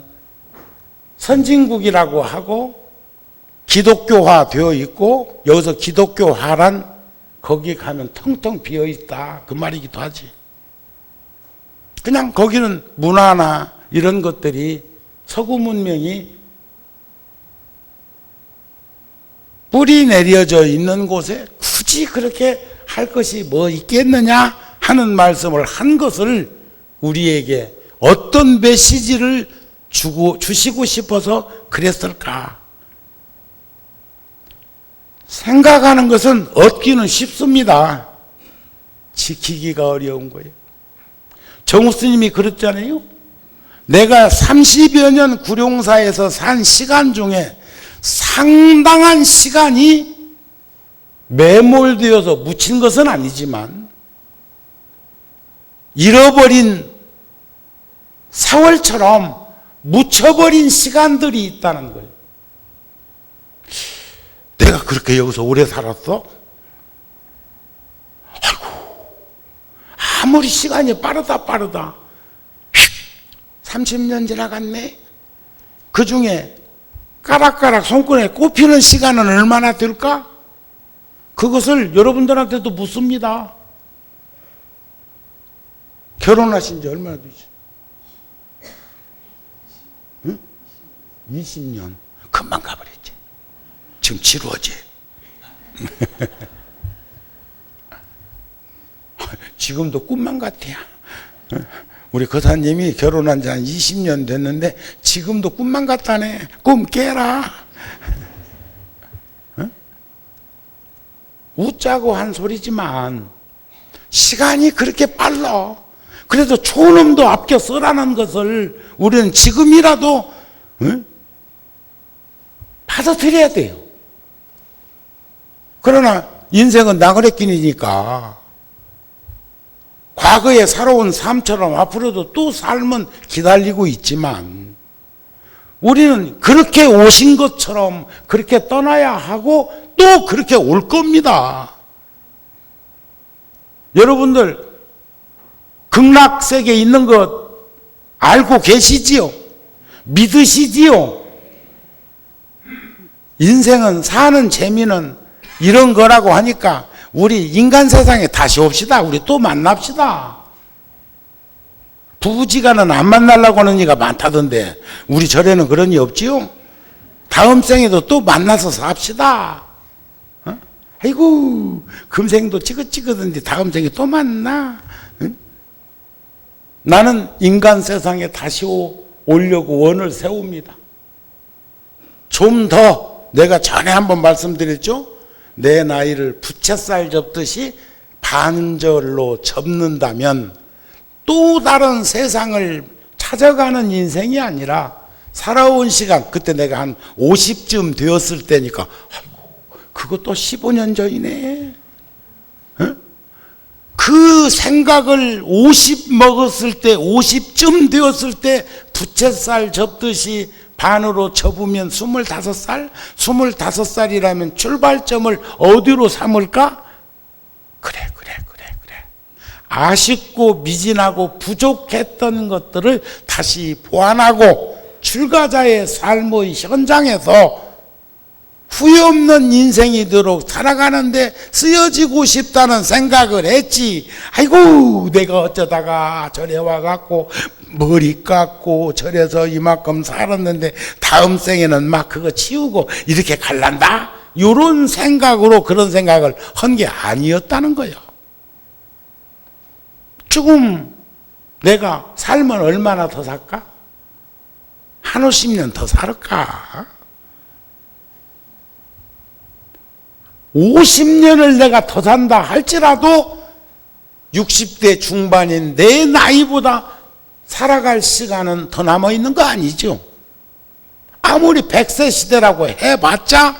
선진국이라고 하고 기독교화 되어 있고, 여기서 기독교화란 거기 가면 텅텅 비어 있다 그 말이기도 하지. 그냥 거기는 문화나 이런 것들이 서구 문명이 뿌리 내려져 있는 곳에 굳이 그렇게 할 것이 뭐 있겠느냐 하는 말씀을 한 것을 우리에게 어떤 메시지를 주시고 싶어서 그랬을까? 생각하는 것은 얻기는 쉽습니다. 지키기가 어려운 거예요. 정우 스님이 그랬잖아요. 내가 30여 년 구룡사에서 산 시간 중에 상당한 시간이 매몰되어서 묻힌 것은 아니지만 잃어버린 세월처럼 묻혀버린 시간들이 있다는 거예요. 내가 그렇게 여기서 오래 살았어? 아이고, 아무리 시간이 빠르다 30년 지나갔네. 그 중에 까락까락 손끝에 꼽히는 시간은 얼마나 될까? 그것을 여러분들한테도 묻습니다. 결혼하신 지 얼마나 되죠? 응? 20년. 금방 가버렸지. 지금 7호지. 지금도 꿈만 같아요. 우리 거사님이 결혼한 지 한 20년 됐는데 지금도 꿈만 같다네. 꿈 깨라. 웃자고 한 소리지만 시간이 그렇게 빨라. 그래서 초놈도 아껴 쓰라는 것을 우리는 지금이라도 받아들여야 돼요. 그러나 인생은 나그네끼니까 과거에 살아온 삶처럼 앞으로도 또 삶은 기다리고 있지만 우리는 그렇게 오신 것처럼 그렇게 떠나야 하고 또 그렇게 올 겁니다. 여러분들 극락세계에 있는 것 알고 계시지요? 믿으시지요? 인생은 사는 재미는 이런 거라고 하니까 우리 인간 세상에 다시 옵시다. 우리 또 만납시다. 부부지간은 안 만나려고 하는 이가 많다던데 우리 절에는 그런 이 없지요? 다음 생에도 또 만나서 삽시다. 어? 아이고 금생도 찌긋찌긋한데 다음 생에 또 만나. 응? 나는 인간 세상에 다시 오려고 원을 세웁니다. 좀 더 내가 전에 한번 말씀드렸죠? 내 나이를 부채살 접듯이 반절로 접는다면 또 다른 세상을 찾아가는 인생이 아니라 살아온 시간, 그때 내가 한 50쯤 되었을 때니까 아이고 그것도 15년 전이네. 어? 그 생각을 50 먹었을 때 50쯤 되었을 때 부채살 접듯이 반으로 접으면 25살? 25살이라면 출발점을 어디로 삼을까? 그래. 아쉽고 미진하고 부족했던 것들을 다시 보완하고 출가자의 삶의 현장에서 후회 없는 인생이 되도록 살아가는데 쓰여지고 싶다는 생각을 했지. 아이고 내가 어쩌다가 절에 와갖고 머리 깎고 절에서 이만큼 살았는데 다음 생에는 막 그거 치우고 이렇게 갈란다? 이런 생각으로 그런 생각을 한 게 아니었다는 거예요. 지금 내가 살면 얼마나 더 살까? 한 50년 더 살을까? 50년을 내가 더 산다 할지라도 60대 중반인 내 나이보다 살아갈 시간은 더 남아있는 거 아니죠? 아무리 100세 시대라고 해봤자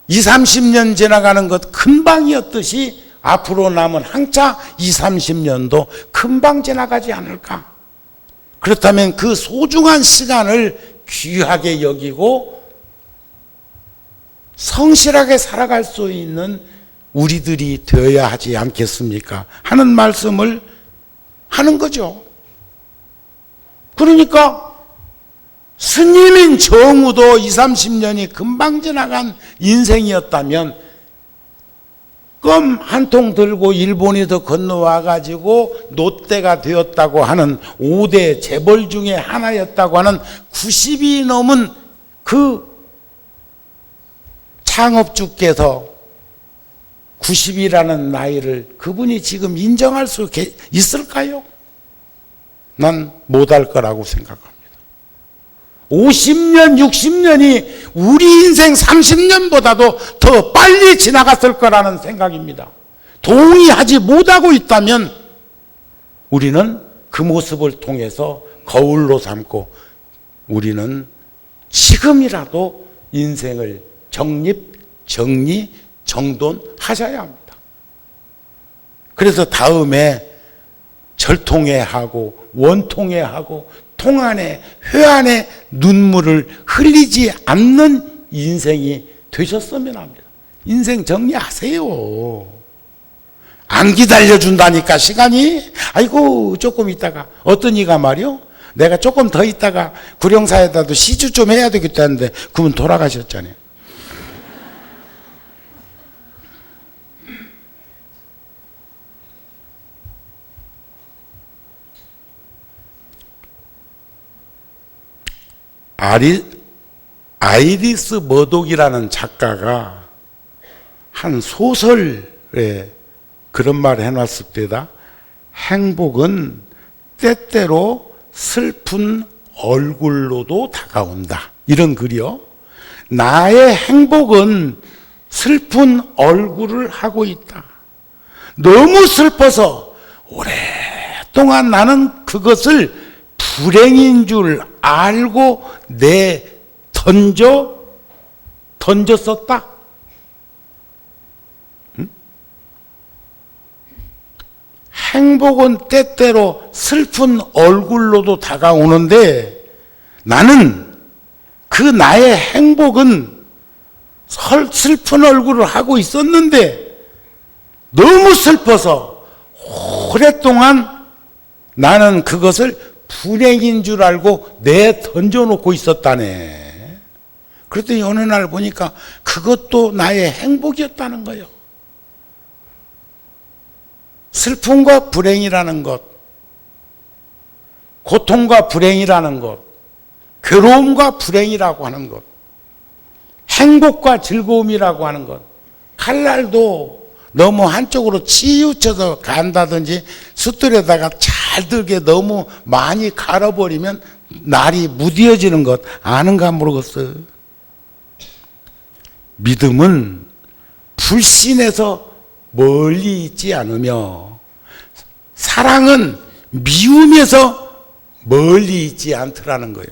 20, 30년 지나가는 것 금방이었듯이 앞으로 남은 한차 20, 30년도 금방 지나가지 않을까? 그렇다면 그 소중한 시간을 귀하게 여기고 성실하게 살아갈 수 있는 우리들이 되어야 하지 않겠습니까? 하는 말씀을 하는 거죠. 그러니까 스님인 정우도 20, 30년이 금방 지나간 인생이었다면 껌 한 통 들고 일본에서 건너와 가지고 노태가 되었다고 하는 5대 재벌 중에 하나였다고 하는 90이 넘은 그 창업주께서 90이라는 나이를 그분이 지금 인정할 수 있을까요? 난 못할 거라고 생각합니다. 50년, 60년이 우리 인생 30년보다도 더 빨리 지나갔을 거라는 생각입니다. 동의하지 못하고 있다면 우리는 그 모습을 통해서 거울로 삼고 우리는 지금이라도 인생을 정립, 정리, 정돈하셔야 합니다. 그래서 다음에 절통해하고 원통해하고 통안에 회안에 눈물을 흘리지 않는 인생이 되셨으면 합니다. 인생 정리하세요. 안 기다려준다니까 시간이. 아이고 조금 있다가 어떤 이가 말이요, 내가 조금 더 있다가 구룡사에다도 시주 좀 해야 되겠다는데 그분 돌아가셨잖아요. 아이리스 머독이라는 작가가 한 소설에 그런 말을 해놨을 때다. 행복은 때때로 슬픈 얼굴로도 다가온다. 이런 글이요. 나의 행복은 슬픈 얼굴을 하고 있다. 너무 슬퍼서 오랫동안 나는 그것을 불행인 줄 알고 던졌었다. 응? 행복은 때때로 슬픈 얼굴로도 다가오는데 나는 그 나의 행복은 슬픈 얼굴을 하고 있었는데 너무 슬퍼서 오랫동안 나는 그것을 불행인 줄 알고 던져놓고 있었다네. 그랬더니 어느 날 보니까 그것도 나의 행복이었다는 거예요. 슬픔과 불행이라는 것, 고통과 불행이라는 것, 괴로움과 불행이라고 하는 것, 행복과 즐거움이라고 하는 것, 칼날도 너무 한쪽으로 치우쳐서 간다든지 숫돌에다가 잘 들게 너무 많이 갈아버리면 날이 무뎌지는 것 아는가 모르겠어요. 믿음은 불신에서 멀리 있지 않으며 사랑은 미움에서 멀리 있지 않더라는 거예요.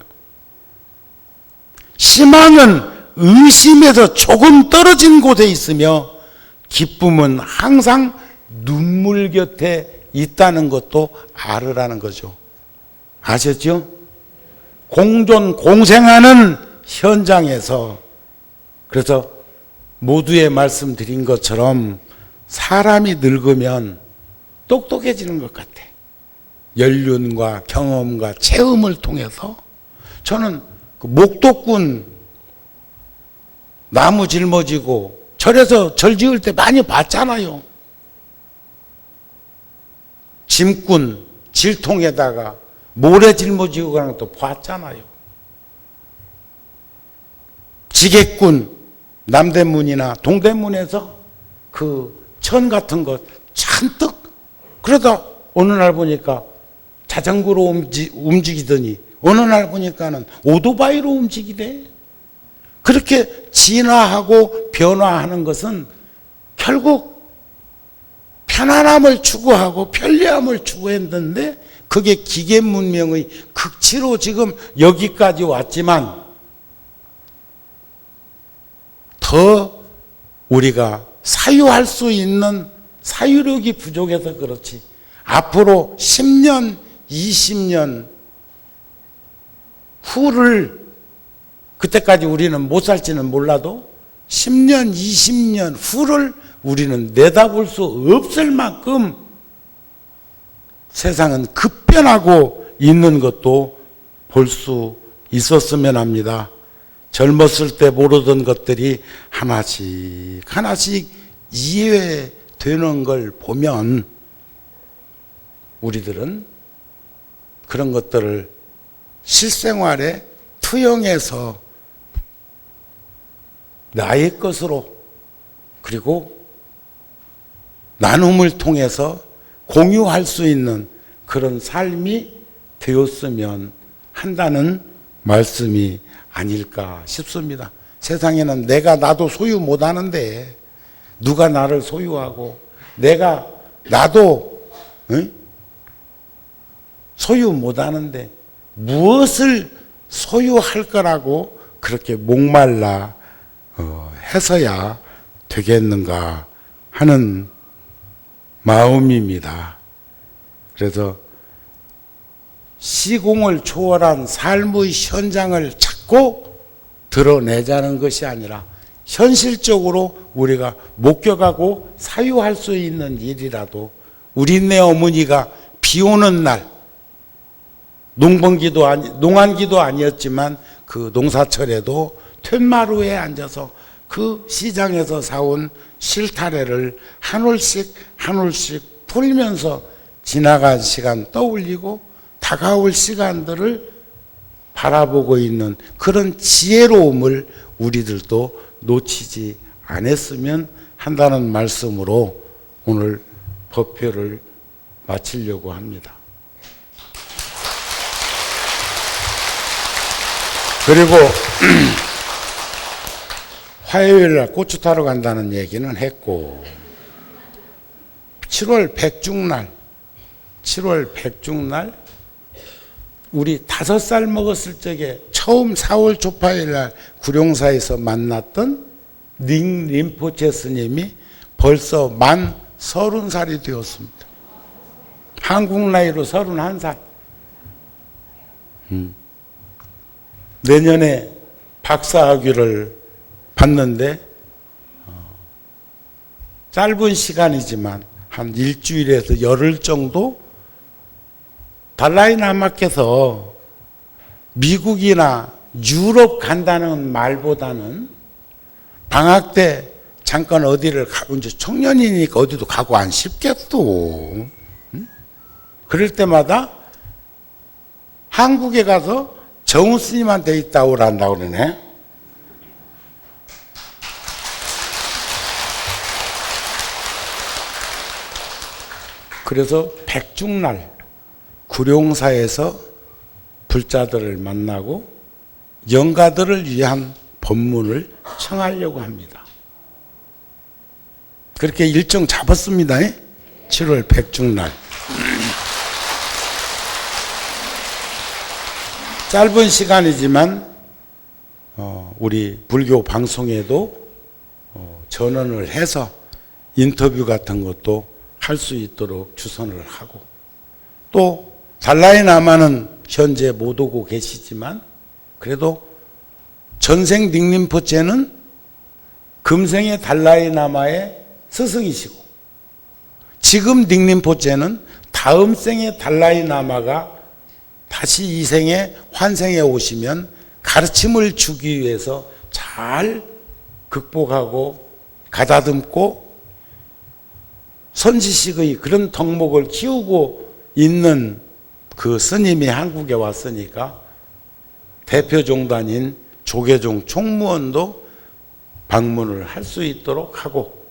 희망은 의심에서 조금 떨어진 곳에 있으며 기쁨은 항상 눈물 곁에 있다는 것도 알으라는 거죠. 아셨죠? 공존 공생하는 현장에서 그래서 모두에 말씀드린 것처럼 사람이 늙으면 똑똑해지는 것 같아. 연륜과 경험과 체험을 통해서. 저는 그 목도꾼 나무 짊어지고 절에서 절 지을 때 많이 봤잖아요. 짐꾼 질통에다가 모래 짊어지고 가는 것도 봤잖아요. 지게꾼 남대문이나 동대문에서 그 천 같은 것 잔뜩, 그러다 어느 날 보니까 자전거로 움직이더니 어느 날 보니까는 오토바이로 움직이대. 그렇게 진화하고 변화하는 것은 결국 편안함을 추구하고 편리함을 추구했는데 그게 기계 문명의 극치로 지금 여기까지 왔지만 더 우리가 사유할 수 있는 사유력이 부족해서 그렇지 앞으로 10년, 20년 후를 그때까지 우리는 못 살지는 몰라도 10년, 20년 후를 우리는 내다볼 수 없을 만큼 세상은 급변하고 있는 것도 볼 수 있었으면 합니다. 젊었을 때 모르던 것들이 하나씩 하나씩 이해되는 걸 보면 우리들은 그런 것들을 실생활에 투영해서 나의 것으로 그리고 나눔을 통해서 공유할 수 있는 그런 삶이 되었으면 한다는 말씀이 아닐까 싶습니다. 세상에는 내가 나도 소유 못하는데 누가 나를 소유하고 내가 나도 소유 못하는데 무엇을 소유할 거라고 그렇게 목말라 해서야 되겠는가 하는 마음입니다. 그래서 시공을 초월한 삶의 현장을 찾고 드러내자는 것이 아니라 현실적으로 우리가 목격하고 사유할 수 있는 일이라도 우리네 어머니가 비 오는 날 농한기도 아니었지만 그 농사철에도 툇마루에 앉아서 그 시장에서 사온 실타래를 한 올씩 한 올씩 풀면서 지나간 시간 떠올리고 다가올 시간들을 바라보고 있는 그런 지혜로움을 우리들도 놓치지 않았으면 한다는 말씀으로 오늘 법회를 마치려고 합니다. 그리고 화요일날 고추 타러 간다는 얘기는 했고 7월 백중날 우리 5살 먹었을 적에 처음 4월 초파일날 구룡사에서 만났던 닝 림포체 스님이 벌써 만 30살이 되었습니다. 한국 나이로 31살. 내년에 박사학위를 받는데 짧은 시간이지만 한 일주일에서 열흘 정도 달라이라마께서 미국이나 유럽 간다는 말보다는 방학 때 잠깐 어디를 가고 이제 청년이니까 어디도 가고 안 싶겠도. 그럴 때마다 한국에 가서 정우 스님한테 있다 오란다고 그러네. 그래서 백중날 구룡사에서 불자들을 만나고 영가들을 위한 법문을 청하려고 합니다. 그렇게 일정 잡았습니다. 7월 백중날. 짧은 시간이지만 우리 불교 방송에도 전언을 해서 인터뷰 같은 것도 할 수 있도록 주선을 하고 또 달라이라마는 현재 못 오고 계시지만 그래도 전생 닉림포체는 금생의 달라이라마의 스승이시고 지금 닉림포체는 다음 생의 달라이라마가 다시 이 생에 환생에 오시면 가르침을 주기 위해서 잘 극복하고 가다듬고 선지식의 그런 덕목을 키우고 있는 그 스님이 한국에 왔으니까 대표종단인 조계종 총무원도 방문을 할 수 있도록 하고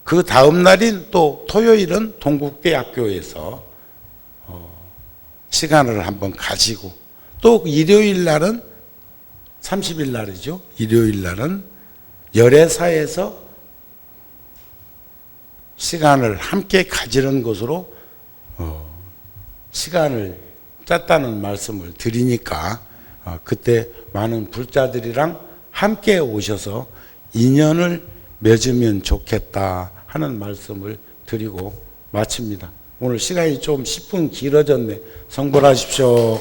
그 다음 날인 또 토요일은 동국대학교에서 시간을 한번 가지고 또 일요일 날은 30일 날이죠. 일요일 날은 열애사에서 시간을 함께 가지는 것으로 시간을 짰다는 말씀을 드리니까 그때 많은 불자들이랑 함께 오셔서 인연을 맺으면 좋겠다 하는 말씀을 드리고 마칩니다. 오늘 시간이 좀 10분 길어졌네. 성불하십시오.